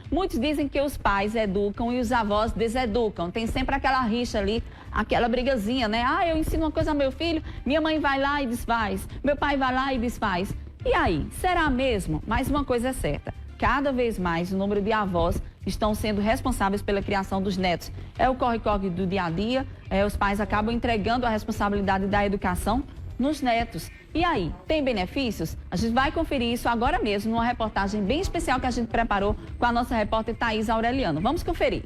Muitos dizem que os pais educam e os avós deseducam. Tem sempre aquela rixa ali, aquela brigazinha, né? Ah, eu ensino uma coisa ao meu filho, minha mãe vai lá e desfaz, meu pai vai lá e desfaz. E aí, será mesmo? Mas uma coisa é certa, cada vez mais o número de avós estão sendo responsáveis pela criação dos netos. É o corre-corre do dia a dia, os pais acabam entregando a responsabilidade da educação nos netos. E aí, tem benefícios? A gente vai conferir isso agora mesmo numa reportagem bem especial que a gente preparou com a nossa repórter Thaís Aureliano. Vamos conferir.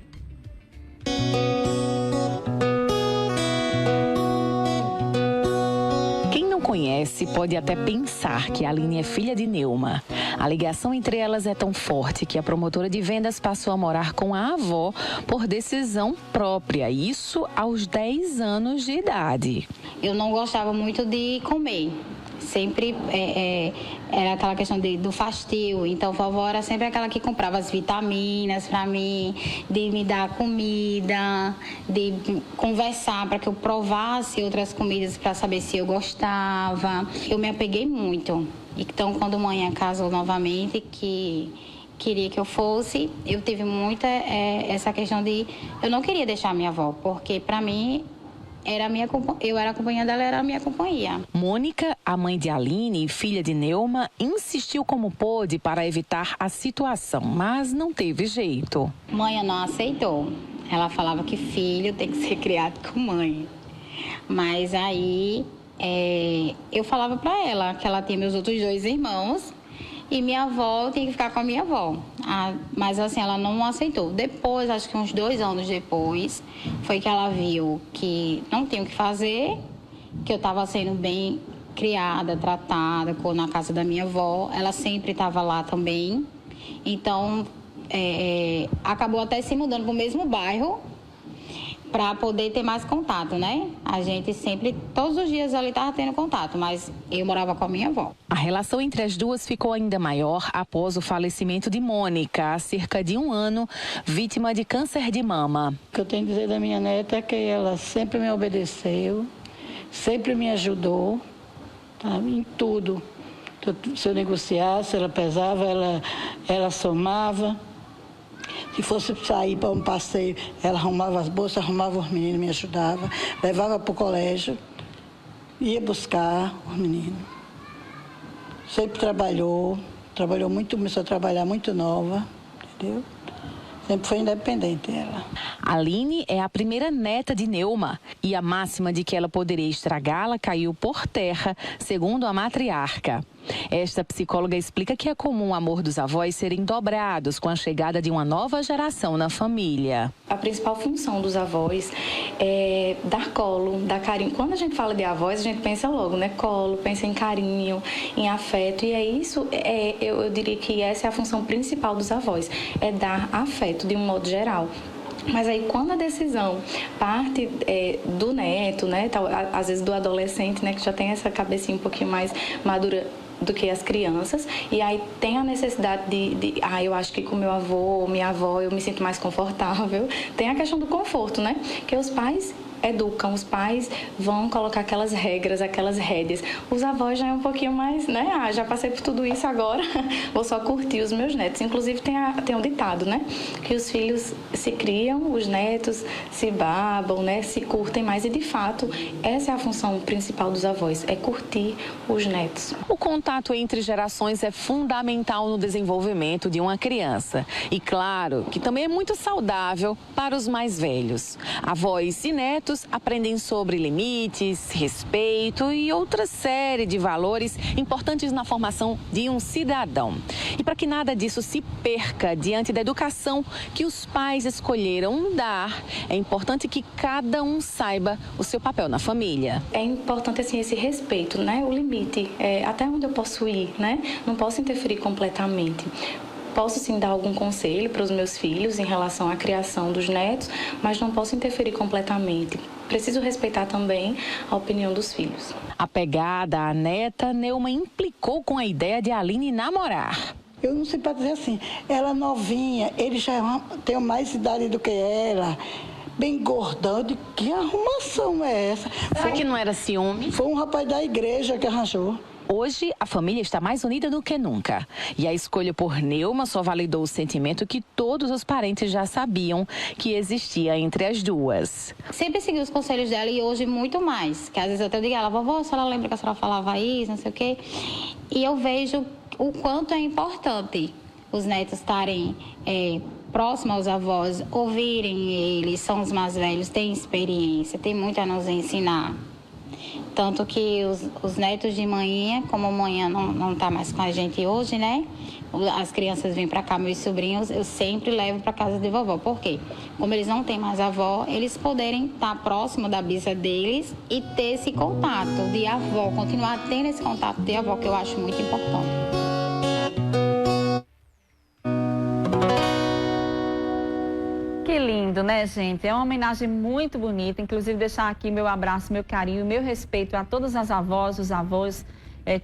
Quem não conhece pode até pensar que a Aline é filha de Neuma. A ligação entre elas é tão forte que a promotora de vendas passou a morar com a avó por decisão própria, isso aos 10 anos de idade. Eu não gostava muito de comer, sempre era aquela questão do fastio, então a vovó era sempre aquela que comprava as vitaminas para mim, de me dar comida, de conversar para que eu provasse outras comidas para saber se eu gostava. Eu me apeguei muito, então quando a mãe casou novamente, que queria que eu fosse, eu tive muita essa questão de... Eu não queria deixar a minha avó, porque para mim... eu era a companhia dela, era a minha companhia. Mônica, a mãe de Aline e filha de Neuma, insistiu como pôde para evitar a situação, mas não teve jeito. Mãe não aceitou. Ela falava que filho tem que ser criado com mãe. Mas aí eu falava para ela que ela tinha meus outros 2 irmãos e minha avó tinha que ficar com a minha avó. Mas assim, ela não aceitou. Depois, acho que uns 2 anos depois, foi que ela viu que não tinha o que fazer, que eu estava sendo bem criada, tratada na casa da minha avó. Ela sempre estava lá também. Então, acabou até se mudando para o mesmo bairro para poder ter mais contato, né? A gente sempre, todos os dias ali estava tendo contato, mas eu morava com a minha avó. A relação entre as duas ficou ainda maior após o falecimento de Mônica, há cerca de 1 ano, vítima de câncer de mama. O que eu tenho a dizer da minha neta é que ela sempre me obedeceu, sempre me ajudou, tá? Em tudo. Se eu negociasse, ela pesava, ela somava. Se fosse sair para um passeio, ela arrumava as bolsas, arrumava os meninos, me ajudava, levava para o colégio, ia buscar os meninos. Sempre trabalhou muito, começou a trabalhar muito nova, entendeu? Sempre foi independente ela. Aline é a primeira neta de Neuma e a máxima de que ela poderia estragá-la caiu por terra, segundo a matriarca. Esta psicóloga explica que é comum o amor dos avós serem dobrados com a chegada de uma nova geração na família. A principal função dos avós é dar colo, dar carinho. Quando a gente fala de avós, a gente pensa logo, né? Colo, pensa em carinho, em afeto. E é isso, eu diria que essa é a função principal dos avós, é dar afeto de um modo geral. Mas aí, quando a decisão parte do neto, né, às vezes do adolescente, né, que já tem essa cabecinha um pouquinho mais madura do que as crianças, e aí tem a necessidade eu acho que com meu avô, minha avó, eu me sinto mais confortável. Tem a questão do conforto, né, que os pais educam, os pais vão colocar aquelas regras, aquelas rédeas. Os avós já é um pouquinho mais, né? Já passei por tudo isso agora, vou só curtir os meus netos. Inclusive tem um ditado, né? Que os filhos se criam, os netos se babam, né? Se curtem mais e, de fato, essa é a função principal dos avós, é curtir os netos. O contato entre gerações é fundamental no desenvolvimento de uma criança. E claro que também é muito saudável para os mais velhos. Avós e netos aprendem sobre limites, respeito e outra série de valores importantes na formação de um cidadão. E para que nada disso se perca diante da educação que os pais escolheram dar, é importante que cada um saiba o seu papel na família. É importante, assim, esse respeito, né? O limite, até onde eu posso ir, né? Não posso interferir completamente. Posso sim dar algum conselho para os meus filhos em relação à criação dos netos, mas não posso interferir completamente. Preciso respeitar também a opinião dos filhos. Apegada à neta, Neuma implicou com a ideia de Aline namorar. Eu não sei para dizer assim, ela novinha, ele já tem mais idade do que ela, bem gordão. De que arrumação é essa? Será que não era ciúme? Foi um rapaz da igreja que arranjou. Hoje, a família está mais unida do que nunca. E a escolha por Neuma só validou o sentimento que todos os parentes já sabiam que existia entre as duas. Sempre segui os conselhos dela e hoje muito mais. Que às vezes eu até digo a ela, vovó, a senhora lembra que a senhora falava isso, não sei o quê. E eu vejo o quanto é importante os netos estarem próximos aos avós, ouvirem eles, são os mais velhos, têm experiência, têm muito a nos ensinar. Tanto que os netos de manhã, como amanhã não está mais com a gente hoje, né? As crianças vêm para cá, meus sobrinhos, eu sempre levo para casa de vovó. Por quê? Como eles não têm mais avó, eles poderem estar próximo da bisa deles e ter esse contato de avó, continuar tendo esse contato de avó, que eu acho muito importante. Que lindo, né, gente? É uma homenagem muito bonita. Inclusive, deixar aqui meu abraço, meu carinho, meu respeito a todas as avós, os avós,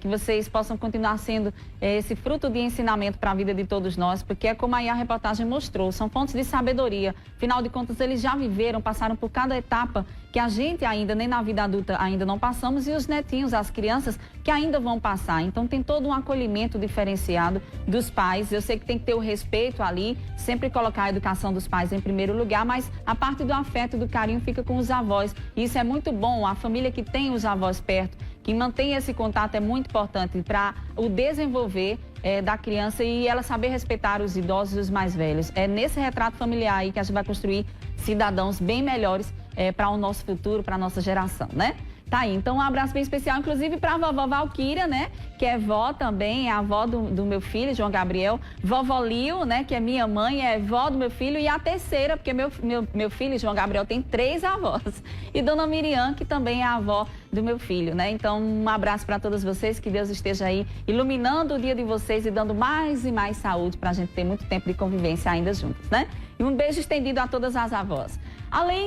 que vocês possam continuar sendo esse fruto de ensinamento para a vida de todos nós, porque é como aí a reportagem mostrou, são fontes de sabedoria. Afinal de contas, eles já viveram, passaram por cada etapa que a gente ainda, nem na vida adulta, ainda não passamos, e os netinhos, as crianças, que ainda vão passar. Então, tem todo um acolhimento diferenciado dos pais. Eu sei que tem que ter o respeito ali, sempre colocar a educação dos pais em primeiro lugar, mas a parte do afeto e do carinho fica com os avós. E isso é muito bom, a família que tem os avós perto, que mantém esse contato, é muito importante para o desenvolver da criança e ela saber respeitar os idosos e os mais velhos. É nesse retrato familiar aí que a gente vai construir cidadãos bem melhores para o nosso futuro, para a nossa geração, né? Tá aí, então um abraço bem especial, inclusive para a vovó Valquíria, né? Que é vó também, é a avó do meu filho, João Gabriel. Vovó Lio, né? Que é minha mãe, é vó do meu filho. E a terceira, porque meu filho, João Gabriel, tem 3 avós. E Dona Miriam, que também é a avó do meu filho, né? Então, um abraço para todos vocês, que Deus esteja aí iluminando o dia de vocês e dando mais e mais saúde para a gente ter muito tempo de convivência ainda juntos, né? E um beijo estendido a todas as avós. Além